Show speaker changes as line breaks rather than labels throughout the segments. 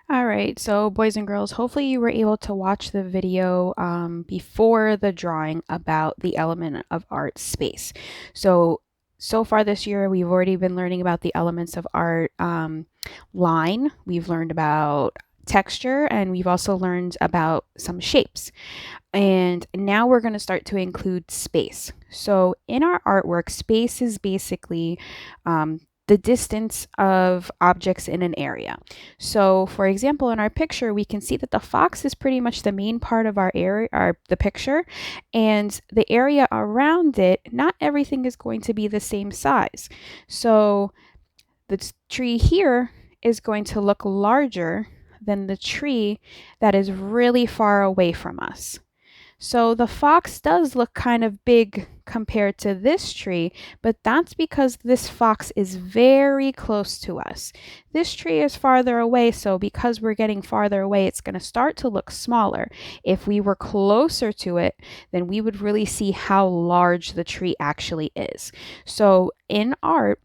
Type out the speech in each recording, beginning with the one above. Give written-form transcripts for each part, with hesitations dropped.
All right, so boys and girls, hopefully you were able to watch the video before the drawing about the element of art space. So far this year, we've already been learning about the elements of art line. We've learned about texture, and we've also learned about some shapes. And now we're going to start to include space. So in our artwork, space is basically the distance of objects in an area. So for example, in our picture, we can see that the fox is pretty much the main part of our area, the picture, and the area around it, not everything is going to be the same size. So the tree here is going to look larger than the tree that is really far away from us. So the fox does look kind of big compared to this tree, but that's because this fox is very close to us. This tree is farther away, so because we're getting farther away, it's going to start to look smaller. If we were closer to it, then we would really see how large the tree actually is. So in art,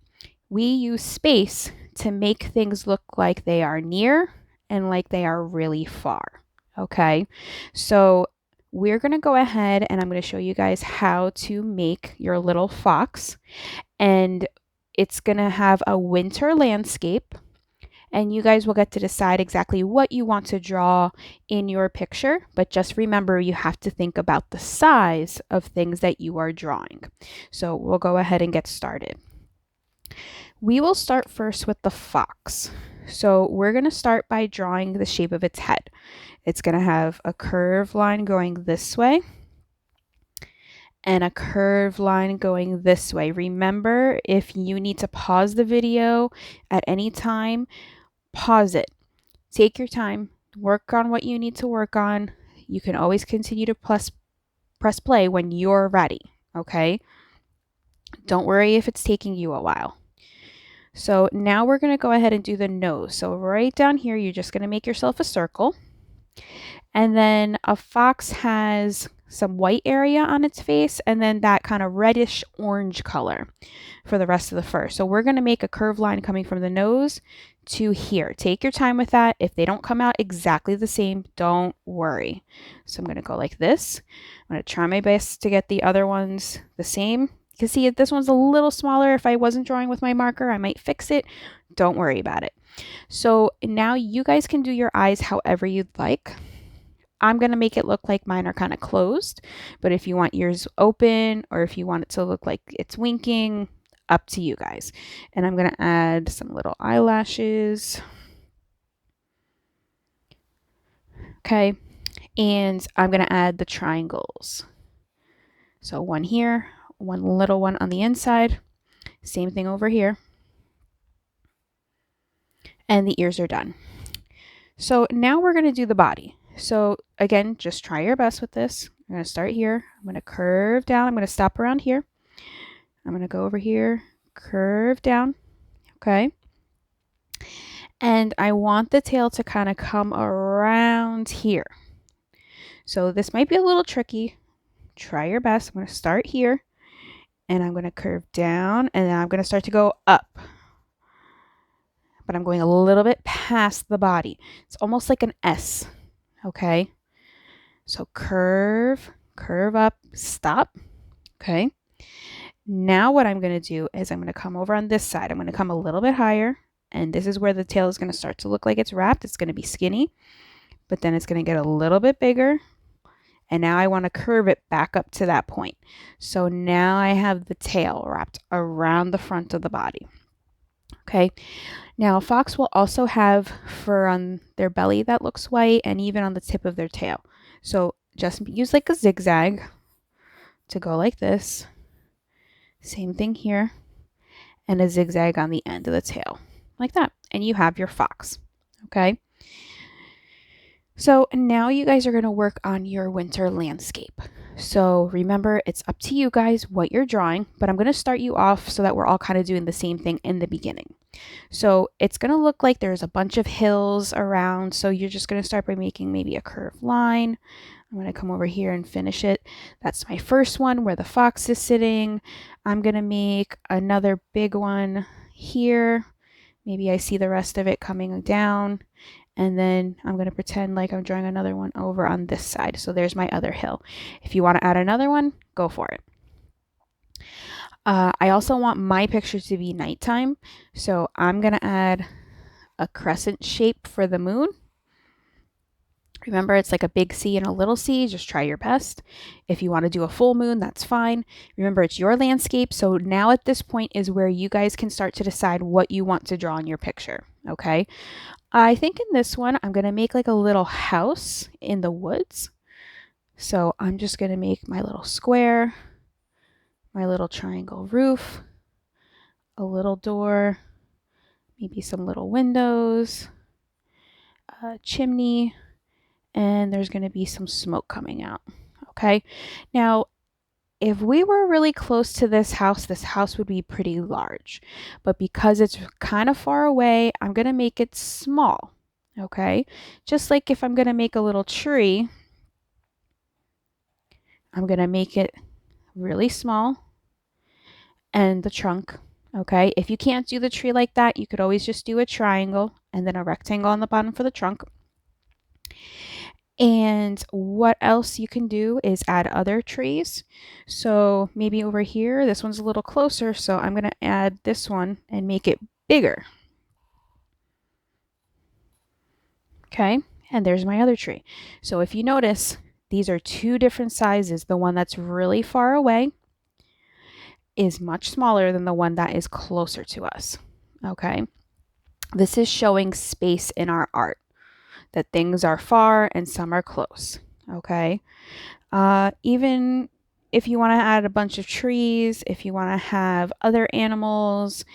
we use space to make things look like they are near and like they are really far. Okay, so we're going to go ahead and I'm going to show you guys how to make your little fox. And it's going to have a winter landscape. And you guys will get to decide exactly what you want to draw in your picture. But just remember, you have to think about the size of things that you are drawing. So we'll go ahead and get started. We will start first with the fox. So we're going to start by drawing the shape of its head. It's going to have a curved line going this way and a curved line going this way. Remember, if you need to pause the video at any time, pause it. Take your time, work on what you need to work on. You can always continue to press play when you're ready, okay? Don't worry if it's taking you a while. So now we're going to go ahead and do the nose. So right down here, you're just going to make yourself a circle. And then a fox has some white area on its face and then that kind of reddish orange color for the rest of the fur. So we're going to make a curved line coming from the nose to here. Take your time with that. If they don't come out exactly the same, don't worry. So I'm going to go like this. I'm going to try my best to get the other ones the same. You can see this one's a little smaller. If I wasn't drawing with my marker, I might fix it. Don't worry about it. So now you guys can do your eyes however you'd like. I'm going to make it look like mine are kind of closed, but if you want yours open or if you want it to look like it's winking, up to you guys. And I'm going to add some little eyelashes. Okay. And I'm going to add the triangles. So one here, one little one on the inside. Same thing over here. And the ears are done. So now we're going to do the body. So again, just try your best with this. I'm going to start here. I'm going to curve down. I'm going to stop around here. I'm going to go over here, curve down. Okay. And I want the tail to kind of come around here. So this might be a little tricky. Try your best. I'm going to start here and I'm going to curve down and then I'm going to start to go up. But I'm going a little bit past the body. It's almost like an S. Okay. So curve, curve up, stop. Okay. Now what I'm going to do is I'm going to come over on this side. I'm going to come a little bit higher. And this is where the tail is going to start to look like it's wrapped. It's going to be skinny, but then it's going to get a little bit bigger. And now I want to curve it back up to that point. So now I have the tail wrapped around the front of the body. Okay. Now a fox will also have fur on their belly that looks white and even on the tip of their tail. So just use like a zigzag to go like this. Same thing here. And a zigzag on the end of the tail. Like that. And you have your fox. Okay. So now you guys are going to work on your winter landscape. So remember, it's up to you guys what you're drawing, but I'm going to start you off so that we're all kind of doing the same thing in the beginning. So it's going to look like there's a bunch of hills around. So you're just going to start by making maybe a curved line. I'm going to come over here and finish it. That's my first one where the fox is sitting. I'm going to make another big one here. Maybe I see the rest of it coming down. And then I'm going to pretend like I'm drawing another one over on this side. So there's my other hill. If you want to add another one, go for it. I also want my picture to be nighttime. So I'm going to add a crescent shape for the moon. Remember, it's like a big C and a little c. Just try your best. If you want to do a full moon, that's fine. Remember, it's your landscape. So now at this point is where you guys can start to decide what you want to draw in your picture. Okay. I think in this one, I'm going to make like a little house in the woods. So I'm just going to make my little square, my little triangle roof, a little door, maybe some little windows, a chimney, and there's going to be some smoke coming out. Okay. Now, if we were really close to this house would be pretty large. But because it's kind of far away, I'm going to make it small. Okay. Just like if I'm going to make a little tree, I'm going to make it really small and the trunk. Okay. If you can't do the tree like that, you could always just do a triangle and then a rectangle on the bottom for the trunk. And what else you can do is add other trees. So maybe over here, this one's a little closer. So I'm going to add this one and make it bigger. Okay. And there's my other tree. So if you notice, these are two different sizes. The one that's really far away is much smaller than the one that is closer to us. Okay. This is showing space in our art, that things are far and some are close. Okay. Even if you want to add a bunch of trees, if you want to have other animals,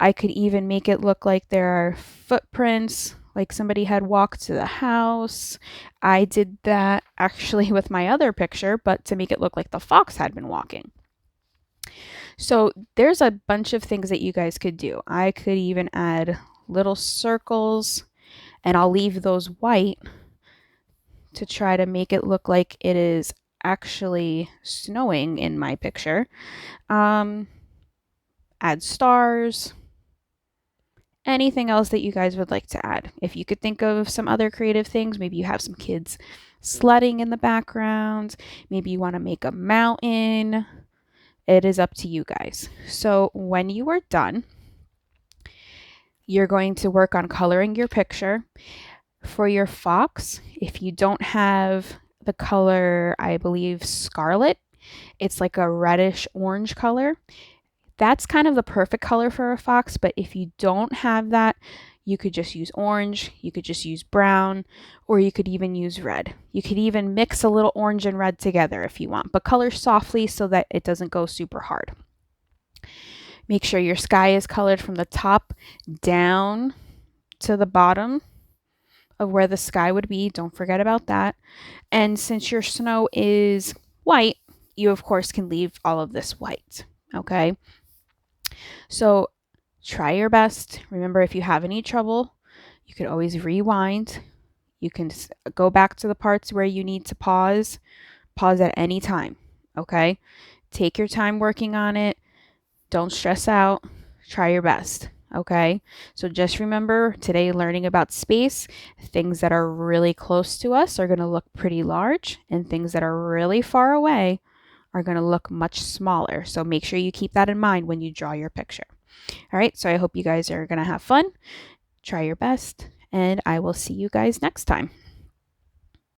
I could even make it look like there are footprints, like somebody had walked to the house. I did that actually with my other picture, but to make it look like the fox had been walking. So there's a bunch of things that you guys could do. I could even add little circles, and I'll leave those white to try to make it look like it is actually snowing in my picture. Add stars, anything else that you guys would like to add. If you could think of some other creative things, maybe you have some kids sledding in the background, maybe you want to make a mountain. It is up to you guys. So when you are done, you're going to work on coloring your picture. For your fox, if you don't have the color, I believe, scarlet, it's like a reddish orange color. That's kind of the perfect color for a fox, but if you don't have that, you could just use orange, you could just use brown, or you could even use red. You could even mix a little orange and red together if you want, but color softly so that it doesn't go super hard. Make sure your sky is colored from the top down to the bottom of where the sky would be. Don't forget about that. And since your snow is white, you of course can leave all of this white. Okay. So try your best. Remember, if you have any trouble, you could always rewind. You can go back to the parts where you need to pause. Pause at any time. Okay. Take your time working on it. Don't stress out. Try your best. Okay. So just remember today, learning about space, things that are really close to us are going to look pretty large, and things that are really far away are going to look much smaller. So make sure you keep that in mind when you draw your picture. All right. So I hope you guys are going to have fun. Try your best, and I will see you guys next time.